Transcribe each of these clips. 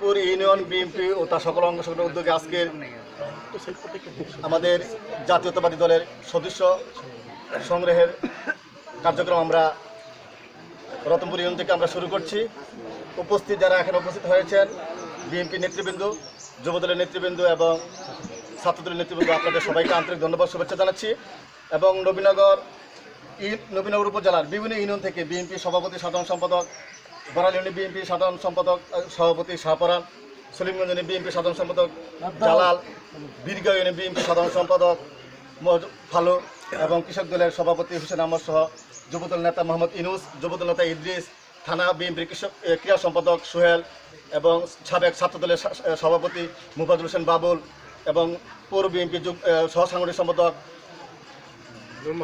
Ratanpur union BNP ও তার সকল অঙ্গ সংগঠনের উদ্যোগে আজকের আমাদের জাতীয়তাবাদী দলের সদস্য সংগ্রহের কার্যক্রম আমরা রতনপুর ইউনিয়ন থেকে আমরা শুরু করছি। উপস্থিত যারা এখানে উপস্থিত হয়েছেন, বিএনপি নেতৃবৃন্দ, যুবদলের নেতৃবৃন্দ এবং ছাত্রদলের নেতৃবৃন্দ, আপনাদের সবাইকে আন্তরিক ধন্যবাদ, শুভেচ্ছা জানাচ্ছি। এবং নবীনগর উপজেলার বিভিন্ন ইউনিয়ন থেকে বিএনপি সভাপতি, সাধারণ সম্পাদক, বড়াল ইউনিয়ন বিএনপি সাধারণ সম্পাদক সভাপতি শাহপরান, সলিমগঞ্জ ইউনিয়ন বিএনপি সাধারণ সম্পাদক জালাল, বীরগাঁও ইউনিয়ন বিএনপি সাধারণ সম্পাদক ফালু এবং কৃষক দলের সভাপতি হোসেন আহমদ সহ যুবদল নেতা মোহাম্মদ ইনুস, যুবদল নেতা ইদ্রিস, থানা বিএনপির ক্রীড়া সম্পাদক সোহেল এবং সাবেক ছাত্রদলের সভাপতি মুফাজুল হোসেন বাবুল এবং পৌর বিএনপি সহ সাংগঠনিক সম্পাদক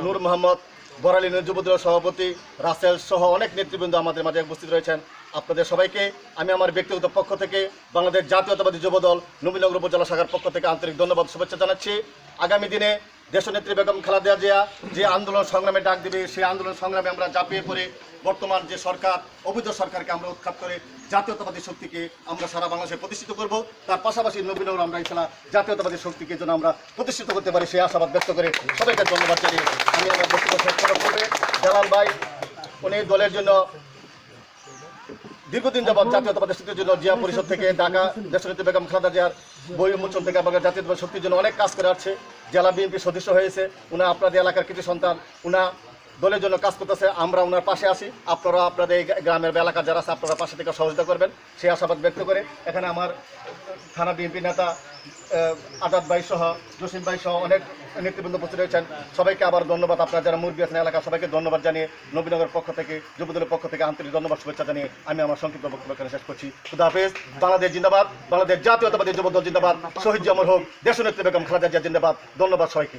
নূর মোহাম্মদ, বড়াল ইউনিয়ন যুবদলের সভাপতি রাসেল সহ অনেক নেতৃবৃন্দ আমাদের মাঝে উপস্থিত রয়েছেন। আপনাদের সবাইকে আমি আমার ব্যক্তিগত পক্ষ থেকে বাংলাদেশ জাতীয়তাবাদী যুবদল নবীনগর উপজেলা শাখার পক্ষ থেকে আন্তরিক ধন্যবাদ, শুভেচ্ছা জানাচ্ছি। আগামী দিনে দেশনেত্রী বেগম খালেদা জিয়া যে আন্দোলন সংগ্রামে ডাক দেবে, সেই আন্দোলন সংগ্রামে আমরা ঝাঁপিয়ে পড়ে বর্তমান যে সরকার, অবৈধ সরকারকে আমরা উৎখাত করে জাতীয়তাবাদী শক্তিকে আমরা সারা বাংলাদেশে প্রতিষ্ঠিত করব। তার পাশাপাশি নবীনগর আমরা ইনশাআল্লাহ জাতীয়তাবাদী শক্তিকে যেন আমরা প্রতিষ্ঠিত করতে পারি, সেই আশাবাদ ব্যক্ত করে সবাইকে ধন্যবাদ জানিয়ে আমি আমার বক্তব্য শেষ করবে। জালাল ভাই উনি দলের জন্য দীর্ঘদিন যাবৎ জাতীয়তাবাদী শক্তির জন্য জিয়া পরিষদ থেকে ঢাকা দেশনেত্রী বেগম খালেদা জিয়ার বই উন্মোচন থেকে আমাদের জাতীয়তাবাদী শক্তির জন্য অনেক কাজ করে আসছে। জেলা বিএনপি সদস্য হয়েছে, উনি আপনাদের এলাকার কিছু সন্তান, উনা দলের জন্য কাজ করতেছে, আমরা ওনার পাশে আছি। আপনারা আপনাদের এই গ্রামের এলাকা যারা আছে আপনারা পাশে থেকে সহযোগিতা করবেন, সেই আশাবাদ ব্যক্ত করে এখানে আমার থানা বিএনপি নেতা আজাদ ভাই সহ জসিম ভাই সহ অনেক নেতৃবৃন্দ উপস্থিত রয়েছেন। সবাইকে আবার ধন্যবাদ। আপনারা যারা মুরব্বী আছেন এলাকা সবাইকে ধন্যবাদ জানিয়ে নবীনগরের পক্ষ থেকে, যুবদলের পক্ষ থেকে আন্তরিক ধন্যবাদ, শুভেচ্ছা জানিয়ে আমি আমার সংক্ষিপ্ত বক্তব্য এখানে শেষ করছি। খুদা হাফেজ। বাংলাদেশ জিন্দাবাদ, বাংলাদেশ জাতীয়তাবাদী যুবদল জিন্দাবাদ, শহীদ অমর হোক দেশনেত্রী বেগম খালেদা জিয়া জিন্দাবাদ। ধন্যবাদ সবাইকে।